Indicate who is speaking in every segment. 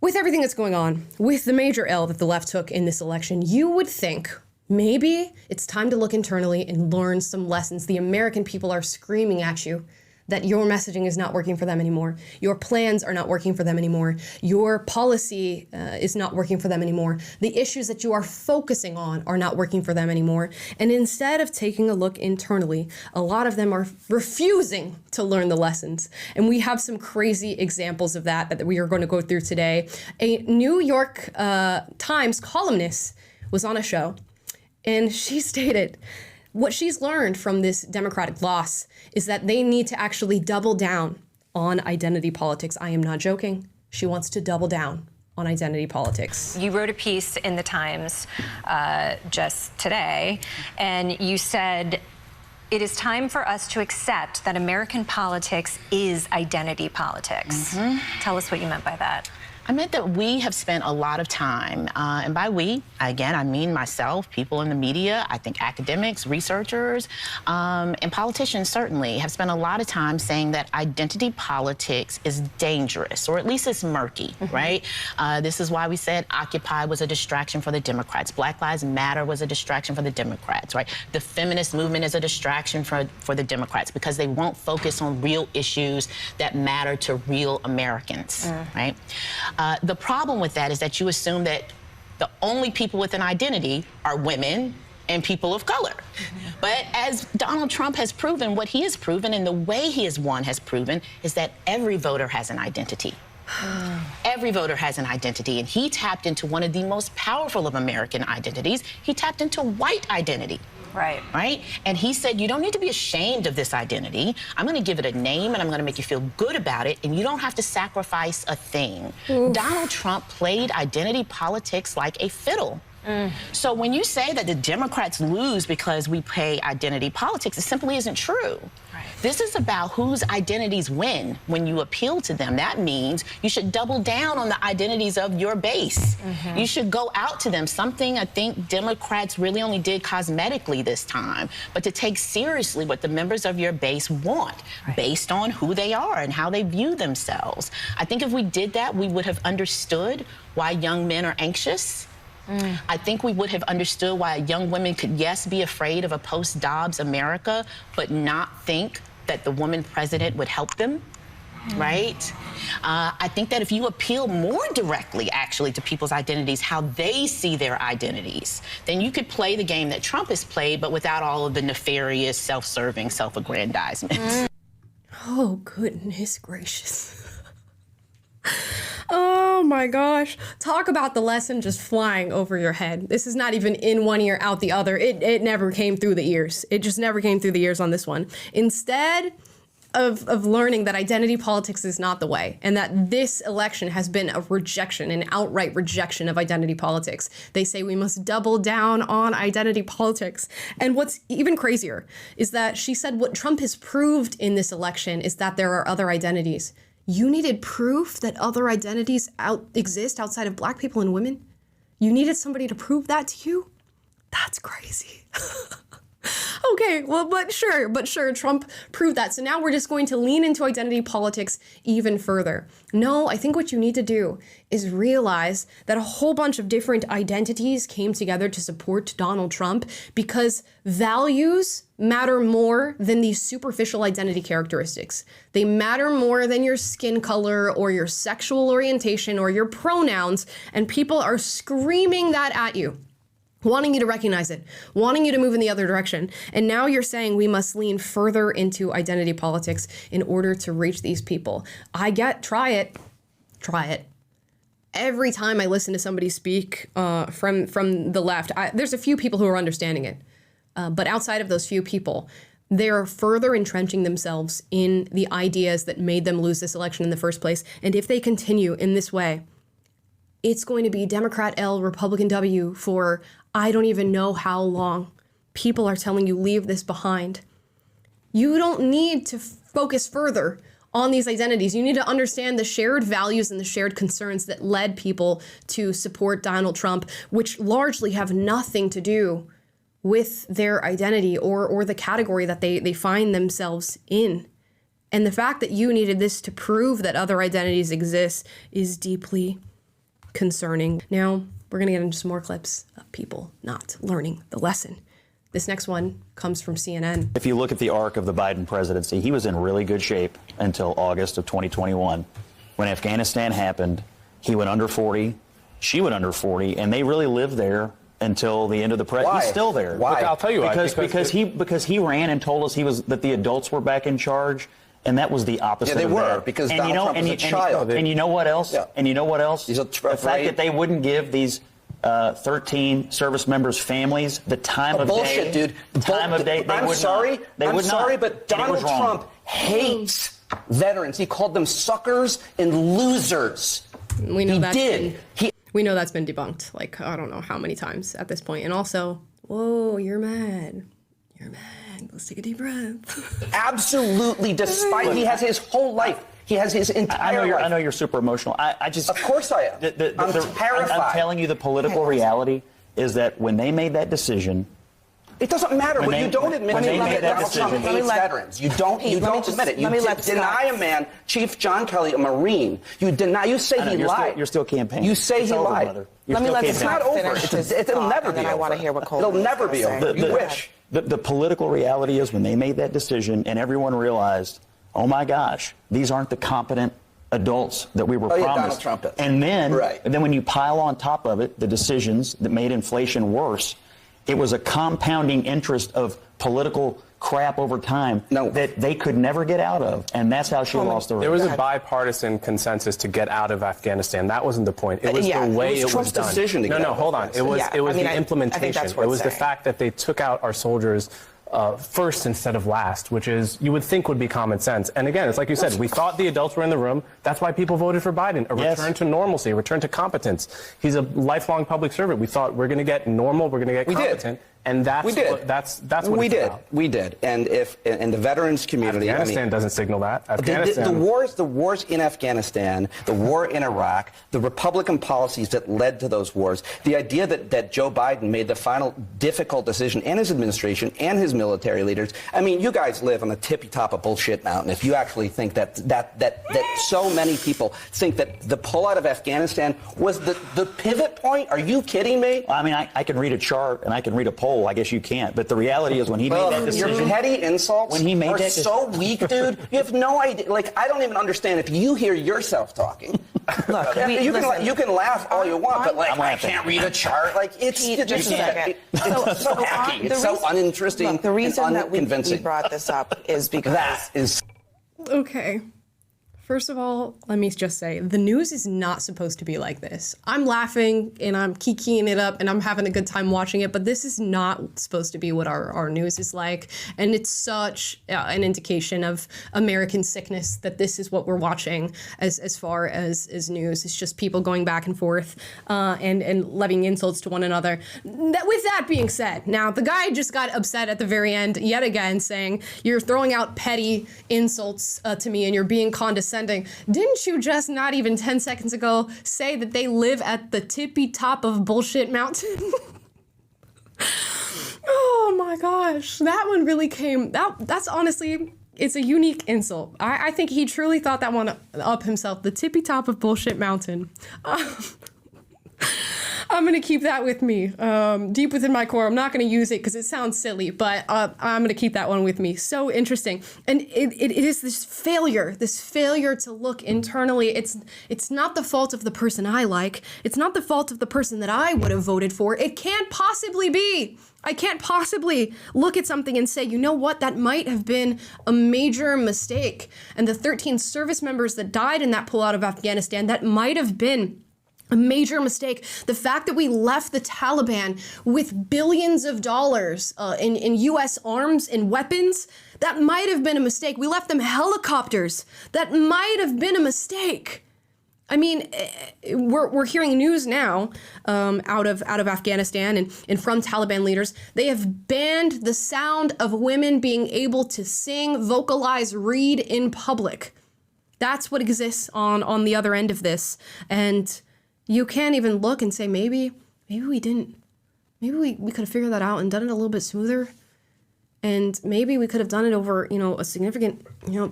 Speaker 1: With everything that's going on, with the major L that the left took in this election, you would think maybe it's time to look internally and learn some lessons. The American people are screaming at you that your messaging is not working for them anymore. Your plans are not working for them anymore. Your policy is not working for them anymore. The issues that you are focusing on are not working for them anymore. And instead of taking a look internally, a lot of them are refusing to learn the lessons. And we have some crazy examples of that we are going to go through today. A New York Times columnist was on a show, and she stated what she's learned from this Democratic loss is that they need to actually double down on identity politics. I am not joking. She wants to double down on identity politics.
Speaker 2: You wrote a piece in the Times just today, and you said, it is time for us to accept that American politics is identity politics. Tell us what you meant by that.
Speaker 3: I meant that we have spent a lot of time, and by we, again, I mean myself, people in the media, I think academics, researchers, and politicians certainly have spent a lot of time saying that identity politics is dangerous, or at least it's murky, right? This is why we said Occupy was a distraction for the Democrats. Black Lives Matter was a distraction for the Democrats, right? The feminist movement is a distraction for the Democrats because they won't focus on real issues that matter to real Americans, right? The problem with that is that you assume that the only people with an identity are women and people of color. But as Donald Trump has proven, what he has proven and the way he has won has proven is that every voter has an identity. Every voter has an identity, and he tapped into one of the most powerful of American identities. He tapped into white identity. Right? And he said, you don't need to be ashamed of this identity. I'm going to give it a name, and I'm going to make you feel good about it, and you don't have to sacrifice a thing. Donald Trump played identity politics like a fiddle. So when you say that the Democrats lose because we play identity politics, it simply isn't true. This is about whose identities win when you appeal to them. That means you should double down on the identities of your base. You should go out to them, something I think Democrats really only did cosmetically this time, but to take seriously what the members of your base want based on who they are and how they view themselves. I think if we did that, we would have understood why young men are anxious. I think we would have understood why young women could, yes, be afraid of a post-Dobbs America, but not think that the woman president would help them, right? I think that if you appeal more directly, actually, to people's identities, how they see their identities, then you could play the game that Trump has played, but without all of the nefarious, self-serving self-aggrandizement.
Speaker 1: Oh, goodness gracious. Oh my gosh. Talk about the lesson just flying over your head. This is not even in one ear, out the other. It never came through the ears. It just never came through the ears on this one. Instead of learning that identity politics is not the way, and that this election has been a rejection, an outright rejection of identity politics. They say we must double down on identity politics. And what's even crazier is that she said what Trump has proved in this election is that there are other identities. You needed proof that other identities exist outside of Black people and women? You needed somebody to prove that to you? That's crazy. Okay, well, but sure, Trump proved that. So now we're just going to lean into identity politics even further. No, I think what you need to do is realize that a whole bunch of different identities came together to support Donald Trump because values matter more than these superficial identity characteristics. They matter more than your skin color or your sexual orientation or your pronouns, and people are screaming that at you, wanting you to recognize it, wanting you to move in the other direction. And now you're saying we must lean further into identity politics in order to reach these people. Try it. Every time I listen to somebody speak from the left, there's a few people who are understanding it. But outside of those few people, they're further entrenching themselves in the ideas that made them lose this election in the first place. And if they continue in this way, it's going to be Democrat L, Republican W for I don't even know how long. People are telling you, leave this behind. You don't need to focus further on these identities. You need to understand the shared values and the shared concerns that led people to support Donald Trump, which largely have nothing to do with their identity or the category that they find themselves in. And the fact that you needed this to prove that other identities exist is deeply, concerning. Now, we're going to get into some more clips of people not learning the lesson. This next one comes from CNN.
Speaker 4: If you look at the arc of the Biden presidency, he was in really good shape until August of 2021. When Afghanistan happened, he went under 40, she went under 40, and they really lived there until the end of the presidency. He's still there.
Speaker 5: Why? Look, I'll tell you why.
Speaker 4: Because he ran and told us that the adults were back in charge. And that was the opposite.
Speaker 5: Yeah, they
Speaker 4: of
Speaker 5: were
Speaker 4: that.
Speaker 5: because Donald Trump was a child.
Speaker 4: And you know what else?
Speaker 5: Yeah.
Speaker 4: And you know what else?
Speaker 5: The
Speaker 4: fact that they wouldn't give these 13 service members' families the time of
Speaker 5: bullshit,
Speaker 4: day.
Speaker 5: dude.
Speaker 4: Time of day.
Speaker 5: I'm sorry, but Donald Trump hates veterans. He called them suckers and losers.
Speaker 1: We know we know that's been debunked. Like, I don't know how many times at this point. And also, whoa, you're mad. You're mad. Let's take a deep breath.
Speaker 5: Absolutely, despite he has his whole life. He has his entire life.
Speaker 4: I know you're super emotional. I just...
Speaker 5: Of course I am. I'm terrified.
Speaker 4: I'm telling you, the political reality is that when they made that decision...
Speaker 5: It doesn't matter. When you don't admit that Donald Trump hates veterans. You don't admit it. You deny a man, Chief John Kelly, a Marine. You say he lied.
Speaker 4: You're still campaigning.
Speaker 5: You say he lied.
Speaker 6: Let me let
Speaker 5: It's not over. It'll never be over.
Speaker 6: I want to hear what Cole
Speaker 5: It'll never be over. You wish.
Speaker 4: The political reality is when they made that decision and everyone realized, oh my gosh, these aren't the competent adults that we were promised.
Speaker 5: Donald Trump is.
Speaker 4: And then when you pile on top of it the decisions that made inflation worse, it was a compounding interest of political crap over time that they could never get out of, and that's how she lost the race.
Speaker 7: There was a bipartisan consensus to get out of Afghanistan. That wasn't the point. It was the way it was
Speaker 5: Trump's
Speaker 7: done.
Speaker 5: decision to get out.
Speaker 7: Hold on. It was the implementation. It was the fact that they took out our soldiers first instead of last, which is you would think would be common sense. And again, it's like you said, we thought the adults were in the room. That's why people voted for Biden. A return to normalcy, a return to competence. He's a lifelong public servant. We thought we're going to get normal, we're going to get competent. And that's what it's about.
Speaker 5: We did. And if in the veterans community,
Speaker 7: Afghanistan doesn't signal that.
Speaker 5: The wars in Afghanistan, the war in Iraq, the Republican policies that led to those wars, the idea that Joe Biden made the final difficult decision, and his administration and his military leaders. I mean, you guys live on the tippy top of bullshit mountain. If you actually think that so many people think that the pullout of Afghanistan was the pivot point, are you kidding me?
Speaker 4: I mean, I can read a chart and I can read a poll. I guess you can't. But the reality is when he made that decision...
Speaker 5: Your petty insults are so weak, dude. You have no idea. Like, I don't even understand if you hear yourself talking. Look, you can laugh all you want, but like, I can't read a chart. Like, it's so hacky. It's so uninteresting.
Speaker 6: Look, the reason that we brought this up is because...
Speaker 5: That is...
Speaker 1: Okay. First of all, let me just say, the news is not supposed to be like this. I'm laughing and I'm kikiing it up and I'm having a good time watching it, but this is not supposed to be what our news is like. And it's such an indication of American sickness that this is what we're watching as far as news. It's just people going back and forth and levying insults to one another. With that being said, now the guy just got upset at the very end yet again saying, you're throwing out petty insults to me and you're being condescending. Didn't you just not even 10 seconds ago say that they live at the tippy top of bullshit mountain? Oh my gosh, that one really came, that's honestly, it's a unique insult. I think he truly thought that one up himself, the tippy top of bullshit mountain. I'm going to keep that with me deep within my core. I'm not going to use it because it sounds silly, but I'm going to keep that one with me. So interesting. And it is this failure to look internally. It's not the fault of the person I like. It's not the fault of the person that I would have voted for. It can't possibly be. I can't possibly look at something and say, you know what, that might have been a major mistake. And the 13 service members that died in that pullout of Afghanistan, that might have been a major mistake. The fact that we left the Taliban with billions of dollars in U.S. arms and weapons, that might have been a mistake. We left them helicopters. That might have been a mistake. I mean, we're hearing news now out of Afghanistan and from Taliban leaders. They have banned the sound of women being able to sing, vocalize, read in public. That's what exists on the other end of this. And you can't even look and say, maybe we didn't. Maybe we could have figured that out and done it a little bit smoother. And maybe we could have done it over, a significant,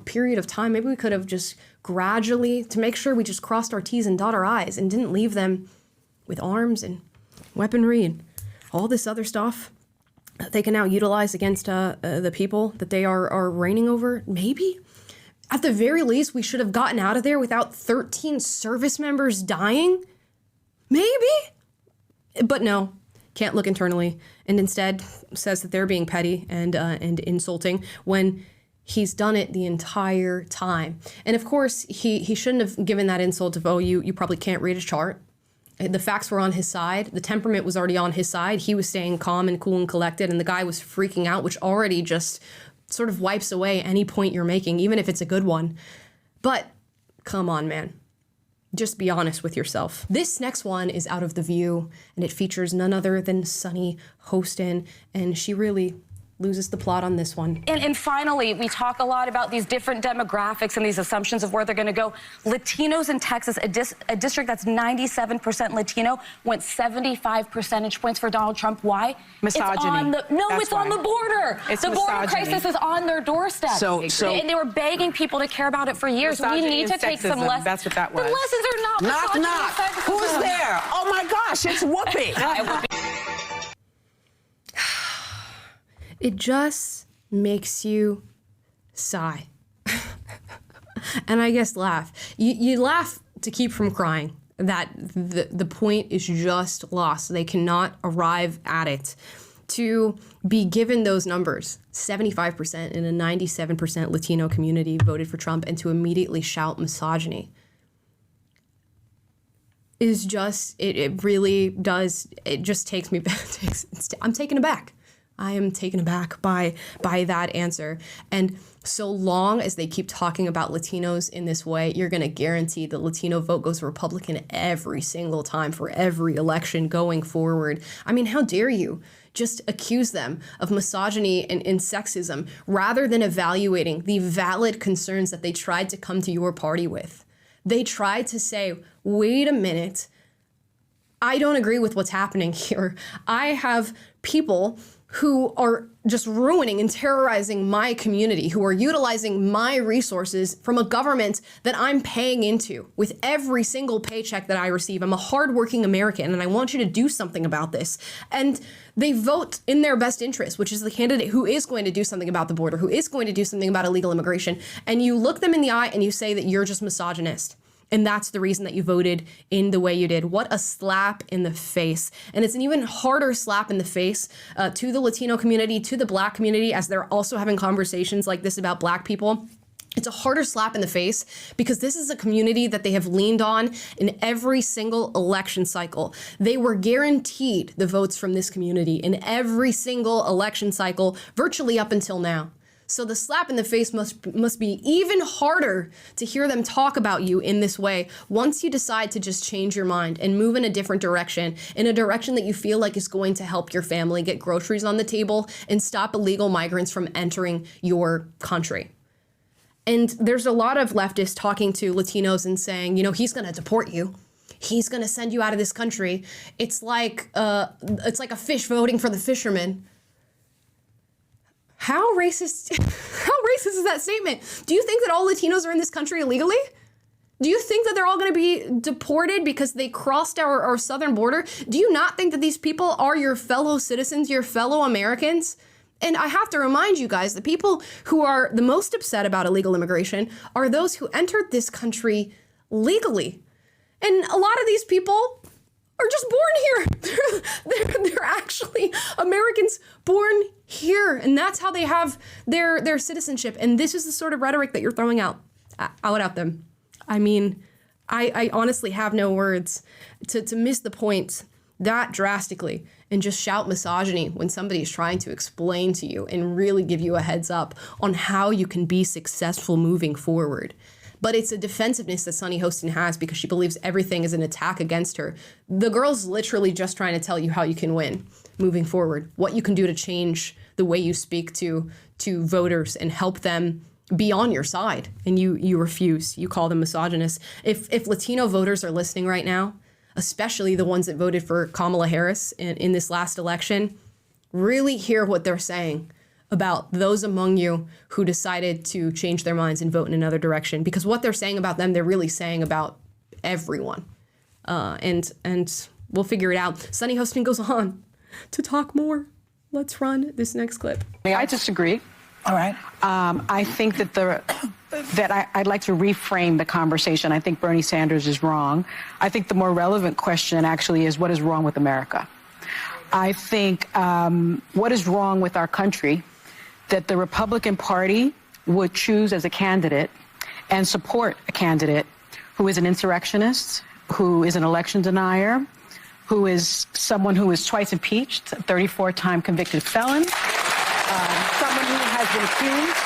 Speaker 1: period of time. Maybe we could have just gradually, to make sure we just crossed our T's and dot our I's and didn't leave them with arms and weaponry and all this other stuff that they can now utilize against the people that they are reigning over. Maybe, at the very least, we should have gotten out of there without 13 service members dying. Maybe. But no. Can't look internally, and instead says that they're being petty and insulting when he's done it the entire time. And of course, he shouldn't have given that insult of, oh, you probably can't read a chart. The facts were on his side. The temperament was already on his side. He was staying calm and cool and collected, and the guy was freaking out, which already just sort of wipes away any point you're making, even if it's a good one. But come on, man. Just be honest with yourself. This next one is out of The View, and it features none other than Sunny Hostin, and she really loses the plot on this one.
Speaker 8: And finally, we talk a lot about these different demographics and these assumptions of where they're going to go. Latinos in Texas, a district that's 97% Latino, went 75 percentage points for Donald Trump. Why?
Speaker 6: Misogyny.
Speaker 8: It's on the border.
Speaker 6: It's
Speaker 8: the border
Speaker 6: misogyny.
Speaker 8: crisis is on their doorstep. And they were begging people to care about it for years. We need to take some lessons.
Speaker 6: That's what that was.
Speaker 8: The lessons are not
Speaker 6: Knock,
Speaker 8: misogyny.
Speaker 6: knock. Who's there? Oh my gosh, it's Whoopi.
Speaker 1: It just makes you sigh. And I guess laugh. You laugh to keep from crying. That the point is just lost. They cannot arrive at it. To be given those numbers, 75% in a 97% Latino community voted for Trump, and to immediately shout misogyny is just, it really does, it just takes me back. I'm taken aback. I am taken aback by that answer. And so long as they keep talking about Latinos in this way, you're going to guarantee the Latino vote goes Republican every single time for every election going forward. I mean, how dare you just accuse them of misogyny and sexism rather than evaluating the valid concerns that they tried to come to your party with. They tried to say, wait a minute, I don't agree with what's happening here. I have people who are just ruining and terrorizing my community, who are utilizing my resources from a government that I'm paying into with every single paycheck that I receive. I'm a hardworking American, and I want you to do something about this. And they vote in their best interest, which is the candidate who is going to do something about the border, who is going to do something about illegal immigration. And you look them in the eye and you say that you're just misogynist. And that's the reason that you voted in the way you did. What a slap in the face. And it's an even harder slap in the face to the Latino community, to the Black community, as they're also having conversations like this about Black people. It's a harder slap in the face because this is a community that they have leaned on in every single election cycle. They were guaranteed the votes from this community in every single election cycle, virtually up until now. So the slap in the face must be even harder to hear them talk about you in this way once you decide to just change your mind and move in a different direction, in a direction that you feel like is going to help your family get groceries on the table and stop illegal migrants from entering your country. And there's a lot of leftists talking to Latinos and saying, you know, he's going to deport you. He's going to send you out of this country. It's like a fish voting for the fisherman. How racist is that statement? Do you think that all Latinos are in this country illegally? Do you think that they're all going to be deported because they crossed our southern border? Do you not think that these people are your fellow citizens, your fellow Americans? And I have to remind you guys, the people who are the most upset about illegal immigration are those who entered this country legally. And a lot of these people are just born here. They're actually Americans born here. And that's how they have their citizenship. And this is the sort of rhetoric that you're throwing out at them. I mean, I honestly have no words to miss the point that drastically and just shout misogyny when somebody is trying to explain to you and really give you a heads up on how you can be successful moving forward. But it's a defensiveness that Sunny Hostin has because she believes everything is an attack against her. The girl's literally just trying to tell you how you can win moving forward, what you can do to change the way you speak to voters and help them be on your side. And you refuse. You call them misogynists. If Latino voters are listening right now, especially the ones that voted for Kamala Harris in this last election, really hear what they're saying about those among you who decided to change their minds and vote in another direction, because what they're saying about them, they're really saying about everyone. And we'll figure it out. Sunny Hostin goes on to talk more. Let's run this next clip.
Speaker 6: I disagree.
Speaker 3: All right.
Speaker 6: I think that I'd like to reframe the conversation. I think Bernie Sanders is wrong. I think the more relevant question actually is, what is wrong with America? I think what is wrong with our country that the Republican Party would choose as a candidate and support a candidate who is an insurrectionist, who is an election denier, who is someone who is twice impeached, 34-time convicted felon, someone who has been accused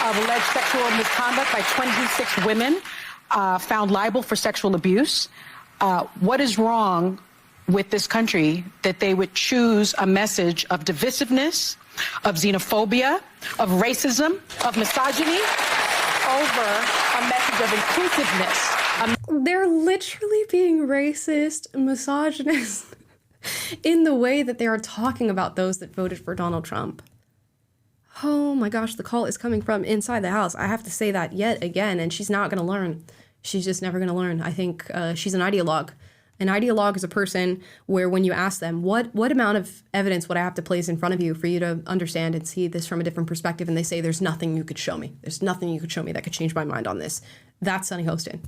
Speaker 6: of alleged sexual misconduct by 26 women, found liable for sexual abuse. What is wrong with this country that they would choose a message of divisiveness, of xenophobia, of racism, of misogyny over a message of inclusiveness?
Speaker 1: They're literally being racist, misogynist in the way that they are talking about those that voted for Donald Trump. Oh my gosh, the call is coming from inside the house. I have to say that yet again, and she's not going to learn. She's just never going to learn. I think she's an ideologue. An ideologue is a person where when you ask them, what amount of evidence would I have to place in front of you for you to understand and see this from a different perspective? And they say, there's nothing you could show me. There's nothing you could show me that could change my mind on this. That's Sunny Hostin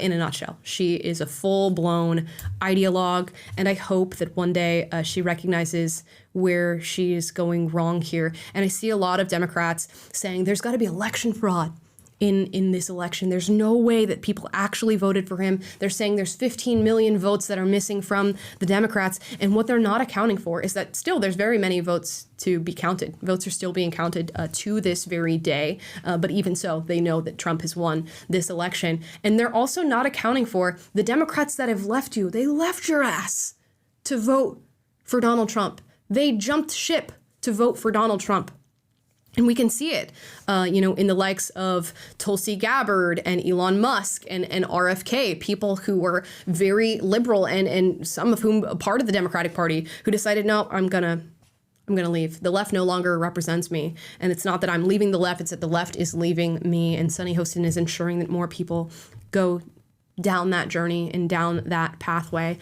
Speaker 1: in a nutshell. She is a full-blown ideologue, and I hope that one day she recognizes where she is going wrong here. And I see a lot of Democrats saying there's got to be election fraud in this election. There's no way that people actually voted for him. They're saying there's 15 million votes that are missing from the Democrats. And what they're not accounting for is that still there's very many votes to be counted. Votes are still being counted to this very day. But even so, they know that Trump has won this election. And they're also not accounting for the Democrats that have left you. They left your ass to vote for Donald Trump. They jumped ship to vote for Donald Trump. And we can see it, in the likes of Tulsi Gabbard and Elon Musk and RFK, people who were very liberal and some of whom a part of the Democratic Party who decided, no, I'm gonna leave. The left no longer represents me. And it's not that I'm leaving the left, it's that the left is leaving me. And Sunny Hostin is ensuring that more people go down that journey and down that pathway.